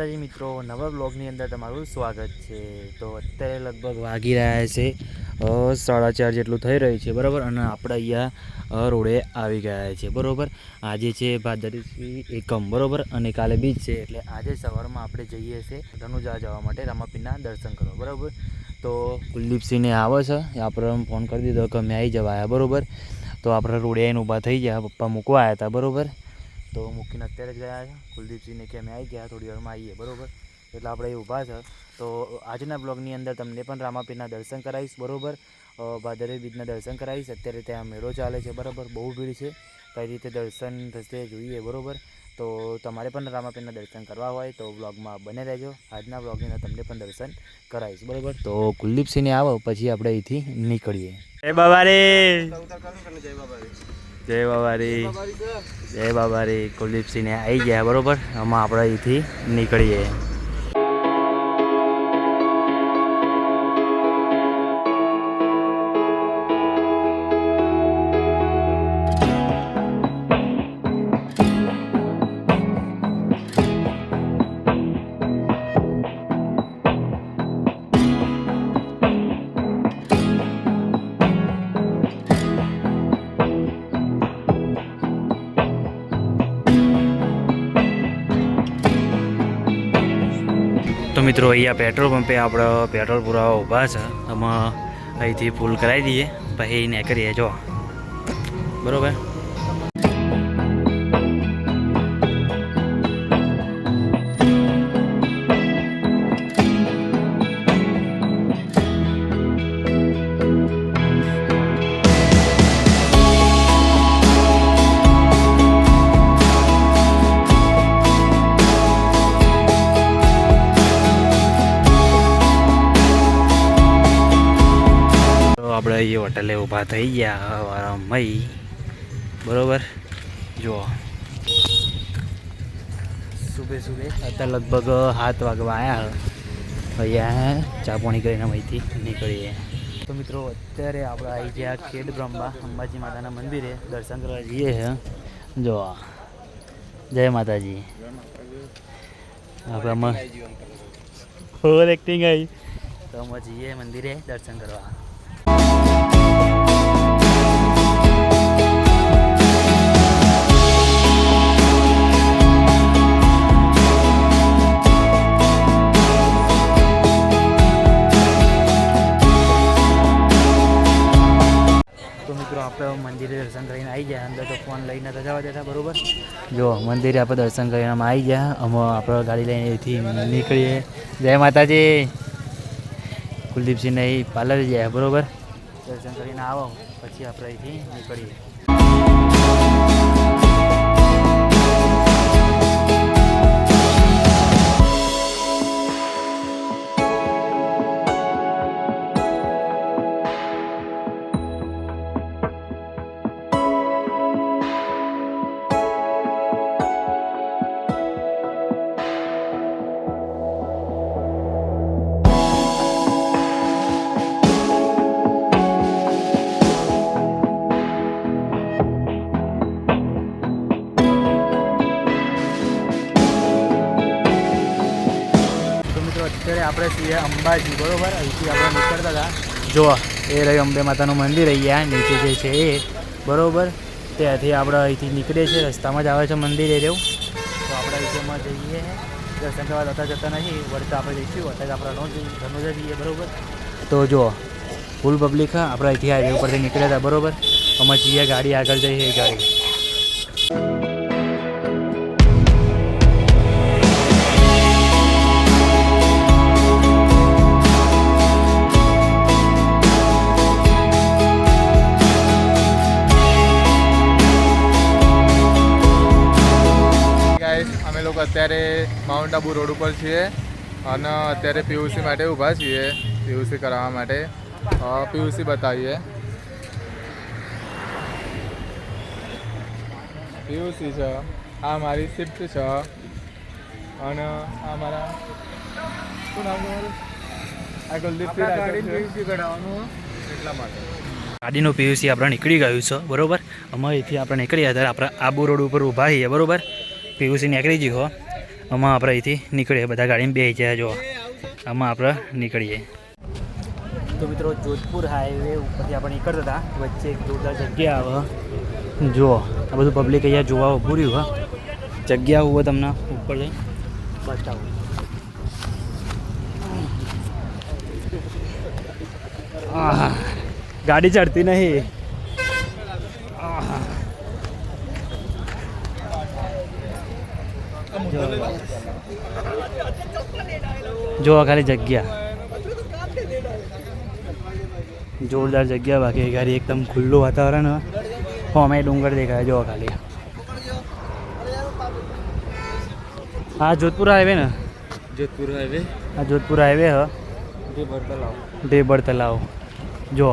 માતાજી મિત્રો, નવા બ્લોગની અંદર તમારું સ્વાગત છે। તો અત્યારે લગભગ વાગી રહ્યા છે 4:30 જેટલું થઈ રહ્યું છે બરાબર। અને આપણે અહીંયા રોડે આવી ગયા છે બરાબર। આજે છે ભાદરવી એકમ બરાબર, અને કાલે બીજ છે, એટલે આજે સવારમાં આપણે જઈએ છીએ ધનુજા જવા માટે રામાપીરના દર્શન કરવા બરાબર। તો કુલદીપસિંહને આવે છે, આપણે ફોન કરી દીધો કે અમે આવી જવાયા બરાબર। તો આપણે રોડે આવીને ઊભા થઈ ગયા, પપ્પા મૂકવા આવ્યા હતા બરાબર। તો મૂકીને અત્યારે જ ગયા છે। કુલદીપસિંહને કે અમે આવી ગયા, થોડી વારમાં આવીએ બરાબર, એટલે આપણે એ ઊભા છે। તો આજના બ્લોગની અંદર તમને પણ રામાપીરના દર્શન કરાવીશ બરાબર। ભાદરવી બીજના દર્શન કરાવીશ। અત્યારે ત્યાં મેળો ચાલે છે બરાબર, બહુ ભીડ છે, કઈ રીતે દર્શન થશે જોઈએ બરાબર। તો તમારે પણ રામાપીરના દર્શન કરવા હોય તો બ્લોગમાં બને રહેજો। આજના બ્લોગની અંદર તમને પણ દર્શન કરાવીશ બરાબર। તો કુલદીપસિંહને આવો પછી આપણે અહીંથી નીકળીએ। જય બાબા રે, જય બાબા રે, જય બાબા રે। કુલદીપસિંહને આવી ગયા બરાબર, આમાં આપણે અહીંથી નીકળીએ। તો મિત્રો અહીંયા પેટ્રોલ પંપે આપણે પેટ્રોલ પુરાવા ઊભા છે, આમાં અહીંથી ફૂલ કરાવી દઈએ પછી નીકળીએ જો બરાબર। આપણે એ હોટલે ઊભા થઈ ગયા વારામય બરાબર। જુઓ સુબે અત્યારે લગભગ 7 વાગવા આવ્યા, અહીંયા ચા પાણી કરીને અહીંથી નીકળીએ। તો મિત્રો અત્યારે આપણે આવી ગયા ખેડ બ્રહ્મા અંબાજી માતાના મંદિરે દર્શન કરવા જઈએ છે। જો જય માતાજી। આપણે ઓવર એક્ટિંગ આવી તો અમે જઈએ મંદિરે દર્શન કરવા। આપણે મંદિરે દર્શન કરીને આવી ગયા, અંદર તો ફોન લઈને તો જવા દેતા બરાબર। જો મંદિરે આપણે દર્શન કરીને અમે આવી ગયા, અમે આપણે ગાડી લઈને અહીંથી નીકળીએ। જય માતાજી। કુલદીપસિંહ અહીં પાર્લરે જાય બરાબર, દર્શન કરીને આવો પછી આપણે અહીંથી નીકળીએ। અત્યારે આપણે છીએ અંબાજી બરાબર, અહીંથી આપણે નીકળતા હતા। જો એ રહ્યું અંબે માતાનું મંદિર, અહીંયા નીચે જે છે એ બરાબર, ત્યાંથી આપણે અહીંથી નીકળીએ છીએ, રસ્તામાં જ આવે છે મંદિર એ રહ્યું। તો આપણે અહીંથી જઈએ દર્શન કરવા, જતા નથી વળતા આપણે જઈશું, અત્યારે આપણે ધનુજા જઈએ બરાબર। તો જો ફૂલ પબ્લિક આપણે અહીંથી હાઈવે ઉપરથી નીકળ્યા હતા બરાબર, અમે જઈએ ગાડી આગળ જઈએ એ ગાડી। અમે લોકો અત્યારે માઉન્ટ આબુ રોડ ઉપર છીએ અને અત્યારે પીયુસી માટે ઊભા છીએ, પીયુસી કરાવવા માટે। પીયુસી બતાવીએ, પીયુસી છે, આ મારી શિફ્ટ છે અને આ મારા શું નામ તમારું? આ કુલદીપસિંહ પીયુસી કઢાવવાનું એટલા માટે। ગાડીનું પીયુસી આપણે નીકળી ગયું છે બરાબર, અમે અહીંથી આપણે નીકળ્યા ત્યારે આપણે આબુ રોડ ઉપર ઊભા છીએ બરાબર। પીયુસી નીકળી ગયું આમાં આપણે અહીંથી નીકળીએ, બધા ગાડીમાં બેસી જાય. જો આમાં આપણે નીકળીએ. તો મિત્રો જોધપુર હાઈવે ઉપરથી આપણે નીકળતા હતા, વચ્ચે એક જોરદાર જગ્યા આવે. જુઓ આ બધું પબ્લિક અહીંયા જોવા ઊભું રહ્યું. હા, જગ્યા હું તમને ઉપર જઈ બતાવું. ગાડી ચડતી નહીં. જો ખાલી જગ્યા, જોરદાર જગ્યા. બાકી ગાડી એકદમ ખુલ્લું વાતાવરણ. અમે ડુંગર દેખાય. જો ખાલી હા જોધપુર હાઈવે ને, जोधपुर हाईवे આ જોધપુર હાઈવે હ ढेबर तालाब. ઢેબર તલાવ. જો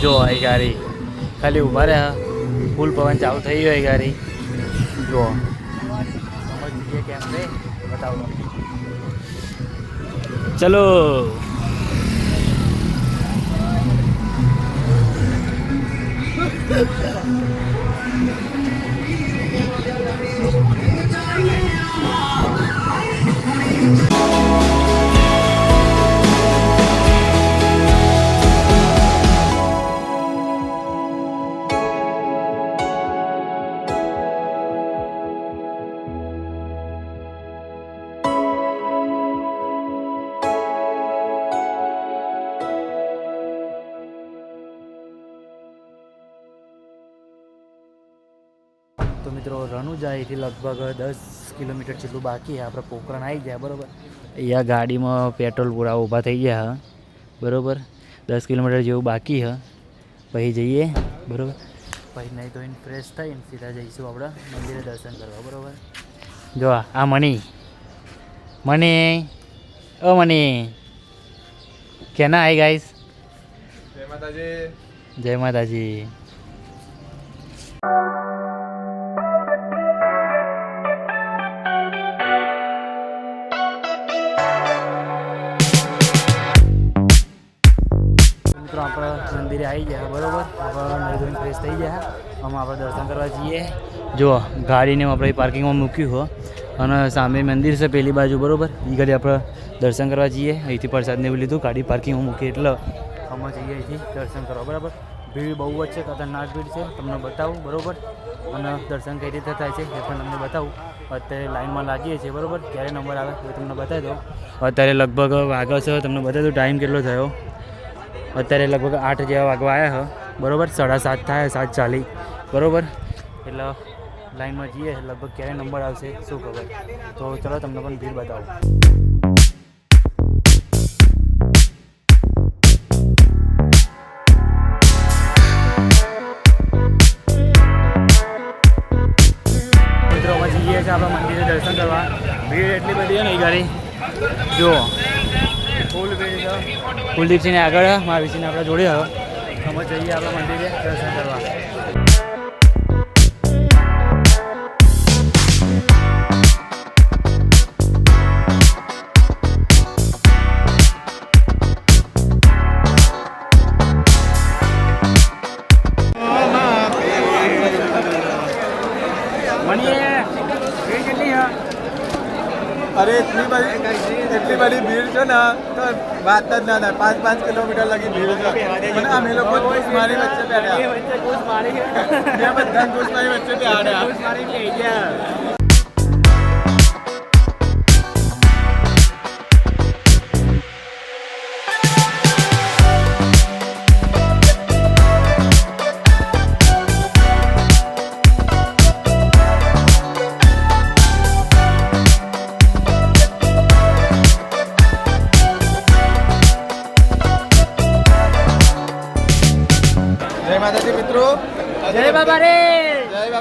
જો એ ગાડી ખાલી ઊભા રહ્યા. ફૂલ પવન ચાલુ થઈ ગયો. એ ગાડી જુઓ કેમ રે બતાવો. ચલો તો મિત્રો રણુજાઈથી લગભગ 10 કિલોમીટર જેટલું બાકી છે. આપણે પોખરણ આવી જાય. બરાબર, અહીંયા ગાડીમાં પેટ્રોલ પૂરા ઊભા થઈ ગયા. બરાબર, 10 કિલોમીટર જેવું બાકી છે. પછી જઈએ. બરાબર, પછી નહીં ધોઈને ફ્રેશ થઈને સીધા જઈશું આપણે મંદિરે દર્શન કરવા. બરાબર, જો આ મની ઓ મની કેના આઈ ગાઈસ. जय माताजी. જય માતાજી. મિત્રો આપણે મંદિરે આવી ગયા. બરાબર, આપણે નહીં ધોઈને ફ્રેશ થઈ ગયા. આમાં આપણે દર્શન કરવા જઈએ. જુઓ ગાડીને આપણે પાર્કિંગમાં મૂક્યું હો અને સામે મંદિર છે પેલી બાજુ. બરાબર, એ ગાડી આપણે દર્શન કરવા જઈએ. અહીંથી પ્રસાદને એવું લીધું, ગાડી પાર્કિંગમાં મૂકી એટલે અમે જઈએ અહીંથી દર્શન કરવા. બરાબર, ભીડ બહુ જ છે, ખતરનાક ભીડ છે. તમને બતાવું. બરાબર, અને દર્શન કઈ રીતે થાય છે એ પણ તમને બતાવું. અત્યારે લાઈનમાં લાગીએ છીએ. બરાબર, ક્યારે નંબર આવે એ તમને બતાવી દઉં. અત્યારે લગભગ વાગ્યો છે, તમને બતાવી દઉં ટાઈમ કેટલો થયો. અત્યારે લગભગ 8 જેવા વાગવા આવ્યા છે. બરાબર, 7:30 થાય, 7:40. બરાબર, એટલે લાઈનમાં જઈએ. લગભગ ક્યારે નંબર આવશે શું ખબર. તો ચલો તમને પણ ભીડ બતાવું. મિત્રો અમે જઈએ છીએ આપણા મંદિરે દર્શન કરવા. ભીડ એટલી બધી છે ને. એ ગાડી જુઓ ફૂલ ભીડ છે. કુલદીપસિંહને આગળ, મહાવીરસિંહને આપણે જોડે હવે અમે જઈએ આપણા મંદિરે દર્શન કરવા. अरे इतनी बड़ी भीड़ છે ને તો વાત જ ના થાય. 5 કિલોમીટર લગી ભીડ છે. અને અમે લોકો ઘૂસ મારી વચ્ચે બેઠા. મેં બધા ઘૂસ મારી વચ્ચે બેઠા.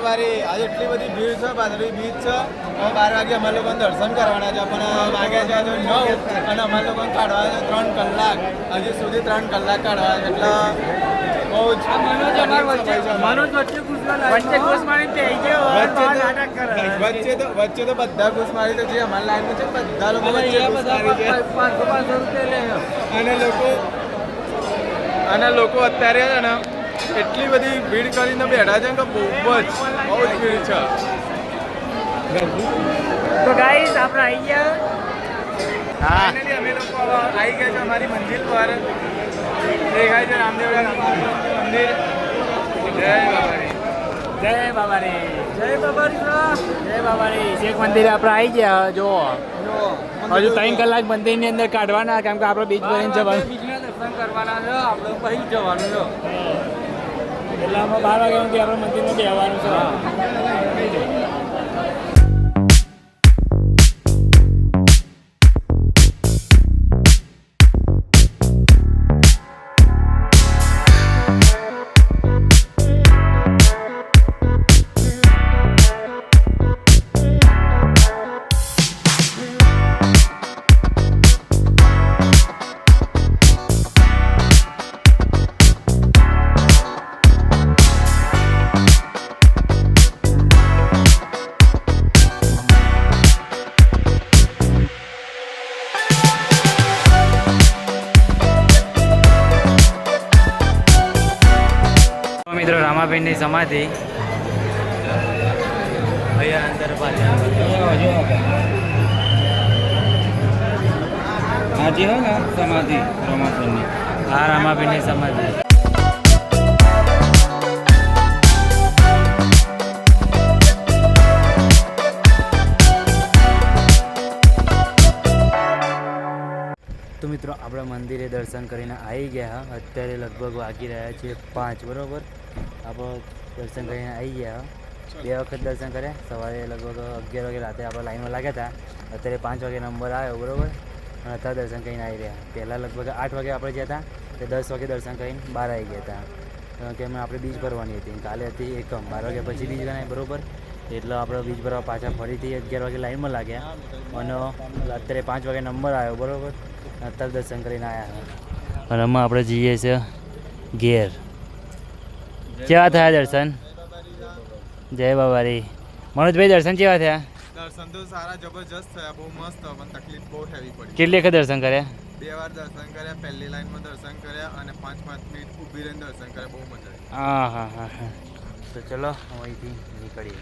બાબારી આજે એટલી બધી ભીડ છે પાદરી બીચ છે હવે 12 વાગે અમારે લોકોને દર્શન કરવાના છે પણ વાગ્યા છે હજુ 9 અને અમારે લોકોને કાઢવા છે 3 કલાક હજી સુધી 3 કલાક કાઢવા છે એટલે બહુ જ વચ્ચે તો બધા ઘૂસ મારી તો જે અમારી લાઈનમાં છે બધા લોકો વચ્ચે ઘૂસ મારી છે અને લોકો અત્યારે છે ને એટલી બધી ભીડ કરીને બેઠા છે કે બહુ જ ભીડ છે. તો ગાઈસ આપણે આવી ગયા. હા ફાઇનલી અમે લોકો હવે આવી ગયા છે અમારી મંજિલ પર. દેખાય છે રામદેવ મંદિર. જય બાબારી. જય બાબારી. જય બાબારી. જય બાબારી. શેખ મંદિરે આપણે આવી ગયા. જો હજુ 3 કલાક મંદિરની અંદર કાઢવાના કેમ કે આપણે બીચ ભરીને જવાનું. દર્શન કરવાના છે આપણે પછી જવાનું છે. એટલે આમાં 12 વાગ્યા સુધી આપણે મંદિરમાં બેસવાનું છે. મિત્રો રામાબેનની સમાધિ અહીંયા અંદર હાજી હો ને સમાધિ રમાબેનની. આ રામાબેનની સમાધિ. તો મિત્રો આપણે મંદિરે દર્શન કરીને આવી ગયા. અત્યારે લગભગ વાગી રહ્યા છે 5 બરોબર. આપણે દર્શન કરીને આવી ગયા. 2 વખત દર્શન કર્યા. સવારે લગભગ 11 વાગે રાતે આપણે લાઈનમાં લાગ્યા હતા. અત્યારે 5 વાગે નંબર આવ્યો બરોબર. અને અત્યારે દર્શન કરીને આવી રહ્યા. પહેલાં લગભગ 8 વાગે આપણે ગયા હતા તે 10 વાગે દર્શન કરીને બહાર આવી ગયા હતા. કારણ કે આપણે બીજ ભરવાની હતી. કાલે હતી એકમ 12 વાગ્યા પછી બીજ ગણાય બરોબર. એટલે આપણે બીજ ભરવા પાછા ફરીથી 11 વાગે લાઈનમાં લાગ્યા અને અત્યારે 5 વાગે નંબર આવ્યો બરોબર. અત્યારે દર્શન કરીને આવ્યા. અને આમાં આપણે જઈએ છીએ ઘેર. કેવા થયા દર્શન? જય બાબારી. મનોજભાઈ દર્શન કેવા થયા? દર્શન તો સારા જબરજસ્ત થયા બહુ મસ્ત પણ તકલીફ બહુ હેવી પડી. કેટલી વખત દર્શન કર્યા? 2 વાર દર્શન કર્યા. પહેલી લાઈનમાં દર્શન કર્યા અને 5 મિનિટ ઊભી રહીને દર્શન કર્યા. બહુ મજા આવી. હા હા હા હા. તો ચલો અહીંથી નીકળીએ.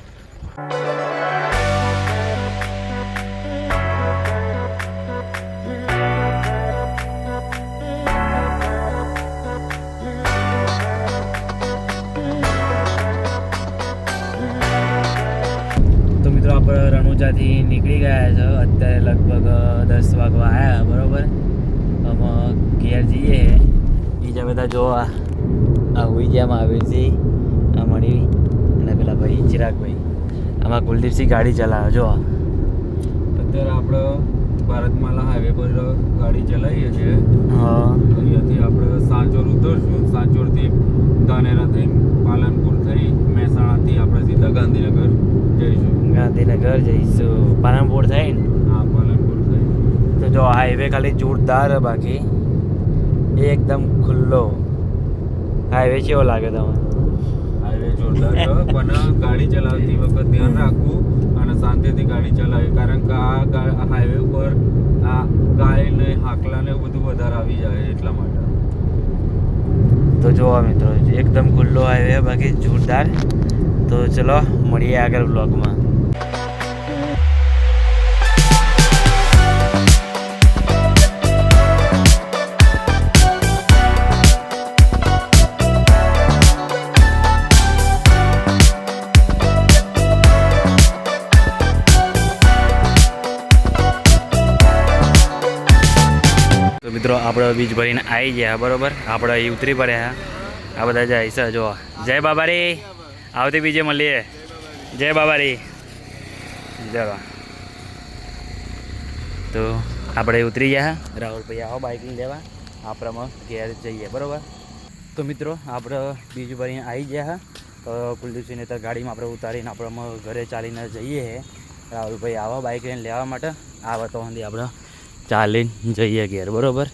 આપણે રણુજાથી નીકળી ગયા છે. અત્યારે લગભગ 10 વાગવા આવ્યા બરાબર. અમે ઘેર જઈએ. બીજા બધા જોવા આ ઉઈજામાં આવે છે. આ મળી અને પેલા ભાઈ ચિરાગભાઈ. આમાં કુલદીપસિંહ ગાડી ચલાવે જો. અત્યારે આપણે ભારતમાલા હાઈવે પર ગાડી ચલાવીએ છીએ. હા અહીંયાથી આપણે સાંચોર ઉતરશું. સાંચોરથી ધાનેરા થઈને પાલનપુર થઈ મહેસાણાથી આપણે સીધા ગાંધીનગર જઈશું. ગાંધીનગર જઈશું. પાલનપુર થઈને. હા પાલનપુર થઈ. તો જો હાઈવે ખાલી જોરદાર બાકી એકદમ ખુલ્લો હાઈવે કેવો લાગે તમને? હાઈવે જોરદાર છે પણ ગાડી ચલાવતી વખત ધ્યાન રાખવું અને શાંતિથી ગાડી ચલાવી કારણ કે આ હાઈવે ઉપર આ ગાય ને હાકલા ને બધું વધારે આવી જાય એટલા માટે. તો જોવા મિત્રો એકદમ ખુલ્લો હાઈવે બાકી જોરદાર. તો ચલો મળીએ આગળ બ્લોગમાં. મિત્રો આપણે બીજ ભરીને આવી ગયા બરોબર. આપણે અહીં ઉતરી પડ્યા. આ બધા જાય છે જો. જય બાબારી. આવતી બીજે મળીએ. જય બાબારી. જય. તો આપણે ઉતરી ગયા. રાહુલભાઈ આવો બાઇક લઈ લેવા. આપણે ઘેર જઈએ બરાબર. તો મિત્રો આપણે બીજ ભરીને આવી ગયા. કુલદીપસિંહને તો ગાડીમાં આપણે ઉતારીને આપણે ઘરે ચાલીને જઈએ છે. રાહુલભાઈ આવા બાઇક લઈને લેવા માટે આવા તો સુધી આપણે ચાલીને જઈએ ઘેર. બરાબર,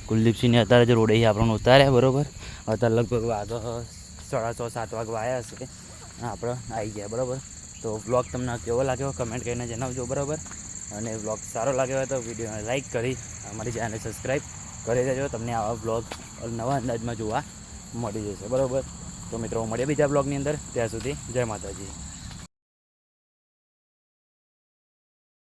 કુલદીપસિંહને અત્યારે જ રોડે આપણને ઉતાર્યા. બરાબર, અત્યારે લગભગ વાગે 6:30-7 વાગવા આવ્યા છે. આપણે આવી ગયા. બરાબર, તો બ્લોગ તમને કેવો લાગ્યો કમેન્ટ કરીને જણાવજો. બરાબર, અને બ્લોગ સારો લાગ્યો હોય તો વિડીયોને લાઇક કરી અમારી ચેનલને સબસ્ક્રાઈબ કરી દેજો. તમને આવા બ્લોગ નવા અંદાજમાં જોવા મળી જશે. બરાબર, તો મિત્રો મળીએ બીજા બ્લોગની અંદર. ત્યાં સુધી જય માતાજી.